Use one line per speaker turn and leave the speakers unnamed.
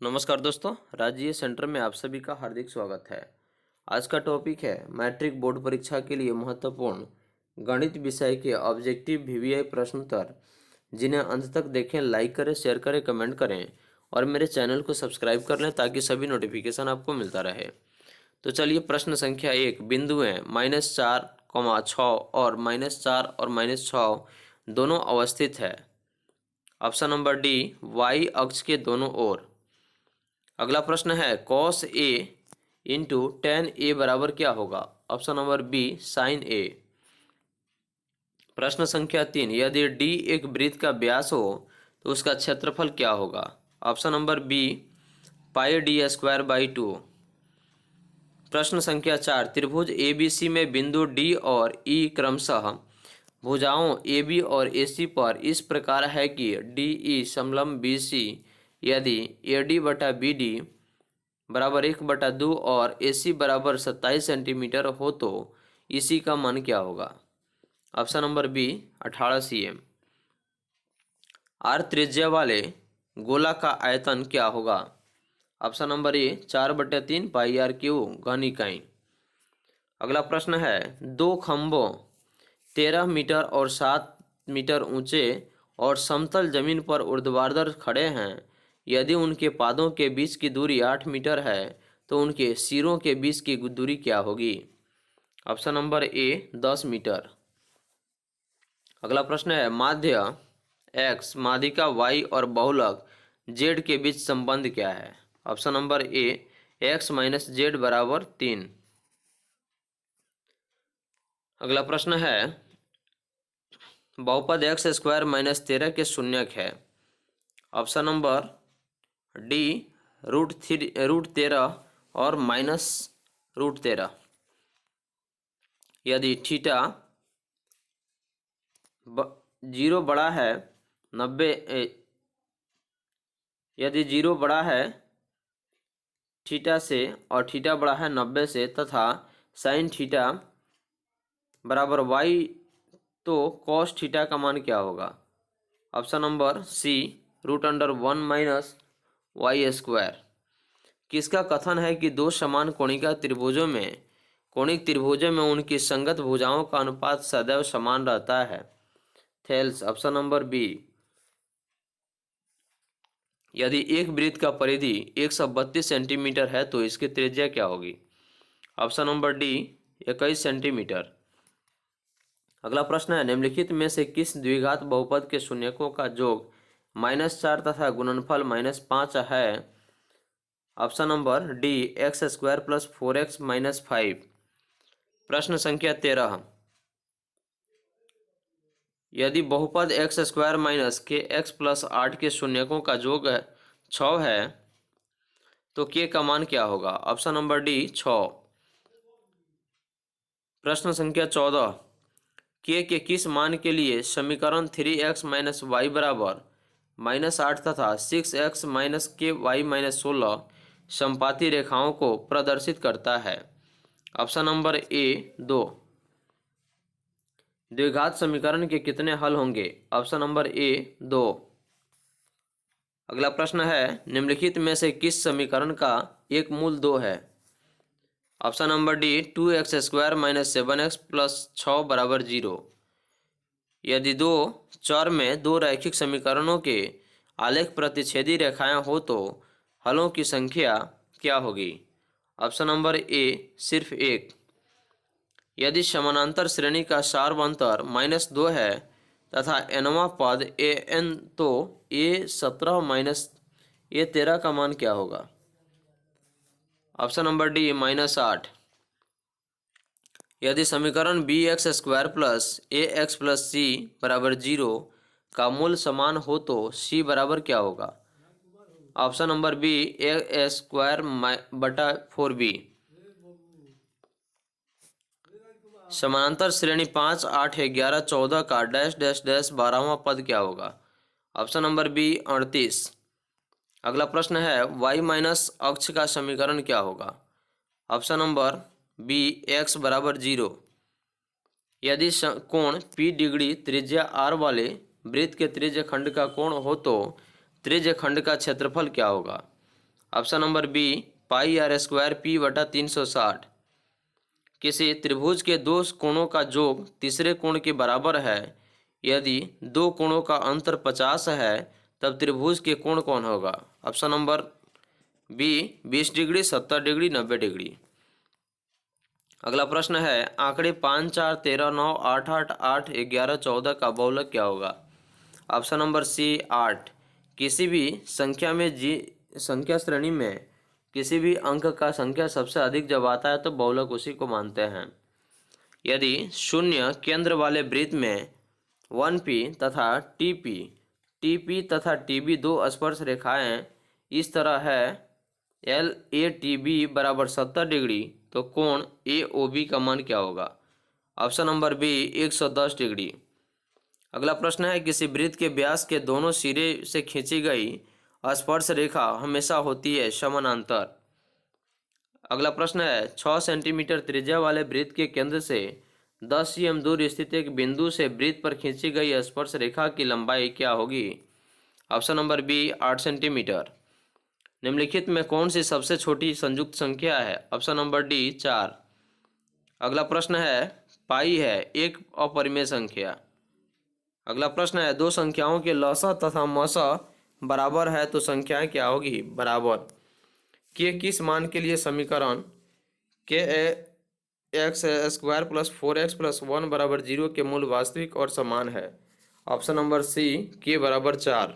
नमस्कार दोस्तों, राज्य सेंटर में आप सभी का हार्दिक स्वागत है। आज का टॉपिक है मैट्रिक बोर्ड परीक्षा के लिए महत्वपूर्ण गणित विषय के ऑब्जेक्टिव वीवीआई प्रश्न उत्तर। जिन्हें अंत तक देखें, लाइक करें, शेयर करें, कमेंट करें और मेरे चैनल को सब्सक्राइब कर लें ताकि सभी नोटिफिकेशन आपको मिलता रहे। तो चलिए, प्रश्न संख्या 1। बिंदुएं -4, 6 और -4 और -6 दोनों अवस्थित है। ऑप्शन नंबर डी, वाई अक्ष के दोनों ओर। अगला प्रश्न है cos A into tan A बराबर क्या होगा। Option number B, sin A। प्रश्न संख्या 3। यदि D एक वृत्त का व्यास हो तो उसका क्षेत्रफल क्या होगा। Option number B, pi D square by 2। प्रश्न संख्या 4। त्रिभुज ABC में बिंदु D और E क्रमशः भुजाओं AB और AC पर इस प्रकार है कि DE समलंब BC यदि AD बटा BD बराबर 1/2 और AC बराबर 27 सेंटीमीटर हो तो इसी का मान क्या होगा। Option number B, 18 cm। R त्रिज्या वाले गोला का आयतन क्या होगा। Option number A, 4/3 pi R cube घन इकाई। अगला प्रश्न है, दो खंभों 13 मीटर और 7 मीटर ऊंचे और समतल जमीन पर ऊर्ध्वाधर खड़े हैं। यदि उनके पादों के बीच की दूरी 8 मीटर है तो उनके सिरों के बीच की दूरी क्या होगी। Option number A, 10 metre. अगला प्रश्न है, माध्य x, माध्यिका y और बहुलक z के बीच संबंध क्या है। ऑप्शन नंबर ए, x - z बराबर 3। अगला प्रश्न है, बहुपद x स्क्वायर -13 के शून्यक है। ऑप्शन नंबर डी, √13 और -√13। यदि थीटा 0 बड़ा है 90 यदि 0 बड़ा है थीटा से और थीटा बड़ा है 90 से तथा साइन थीटा बराबर y तो cos थीटा का मान क्या होगा। Option number C, √1 - y square. किसका कथन है कि दो समान कोणिक त्रिभुजों में उनकी संगत भुजाओं का अनुपात सदैव समान रहता है। थेल्स। Option number B. यदि एक वृत्त का परिधि 132 सेंटीमीटर है तो इसकी त्रिज्या क्या होगी। Option number D, 21 centimetre. अगला प्रश्न है, निम्नलिखित में से किस द्विघात बहुपद के शून्यकों का योग -4 तथा गुणनफल -5 है। Option number D, x² + 4x - 5। प्रश्न संख्या 13। यदि बहुपद x² - kx + 8 के शून्यकों का योग 6 है तो k का मान क्या होगा। Option number D, 6। प्रश्न संख्या 14। k के किस मान के लिए समीकरण 3x - y बराबर -8 तथा 6x - ky - 16 समपाती रेखाओं को प्रदर्शित करता है। ऑप्शन नंबर ए, 2। द्विघात समीकरण के कितने हल होंगे। ऑप्शन नंबर ए, 2। अगला प्रश्न है, निम्नलिखित में से किस समीकरण का एक मूल 2 है। Option number D, 2x² - 7x + 6 बराबर 0। यदि दो चर में दो रैखिक समीकरणों के आलेख प्रतिच्छेदी रेखाएं हो तो हलों की संख्या क्या होगी। ऑप्शन नंबर ए, सिर्फ 1। यदि समानांतर श्रेणी का सार्वंतर -2 है तथा nवां पद an तो a17 - a13 का मान क्या होगा। Option number D, -8। यदि समीकरण bx² + ax + c बराबर 0 का मूल समान हो तो c बराबर क्या होगा। Option number B, a²/4b। समानांतर श्रेणी 5, 8, 11, 14 का डैश डैश डैश 12वां पद क्या होगा। Option number B, 38। अगला प्रश्न है, y- अक्ष का समीकरण क्या होगा। ऑप्शन नंबर बी, x बराबर 0। यदि कोण p डिग्री त्रिज्या r वाले वृत्त के त्रिज्य खंड का कोण हो तो त्रिज्य खंड का क्षेत्रफल क्या होगा। Option number B pi R square P बटा 360। किसी त्रिभुज के दो कोणों का योग तीसरे कोण के बराबर है। यदि दो कोणों का अंतर 50 है तब त्रिभुज के कोण कौन होगा? Option number B 20 degree, 70 degree, 90 degree. अगला प्रश्न है आंकड़े 5, 4, 13, 9, 8, 8, 8, 11, 14 का बहुलक क्या होगा? Option number C 8। किसी भी संख्या श्रेणी में किसी भी अंक का संख्या सबसे अधिक जब आता है तो बहुलक उसी को मानते हैं। यदि शून्य केंद्र वाले वृत्त में 1p तथा TP तथा TB दो स्पर्श रेखाएं इस तरह है LATB बराबर 70 डिग्री, तो कोण AOB का मान क्या होगा? Option number B 110 degree. अगला प्रश्न है किसी वृत्त के व्यास के दोनों सिरे से खींची गई स्पर्श रेखा हमेशा होती है समानांतर। अगला प्रश्न है 6 सेंटीमीटर त्रिज्या वाले वृत्त के केंद्र से 10 cm दूर स्थित एक बिंदु से वृत्त पर खींची गई स्पर्श रेखा की लंबाई क्या होगी? Option number B 8 centimetre. निम्नलिखित में कौन सी सबसे छोटी संयुक्त संख्या है? Option number D 4। अगला प्रश्न है पाई है एक अपरिमेय संख्या। अगला प्रश्न है दो संख्याओं के लसा तथा मसा बराबर है तो संख्याएं क्या होगी? बराबर। के किस मान के लिए समीकरण के x square plus 4x plus 1 बराबर 0 के मूल वास्तविक और समान है? ऑप्शन नंबर सी के बराबर 4।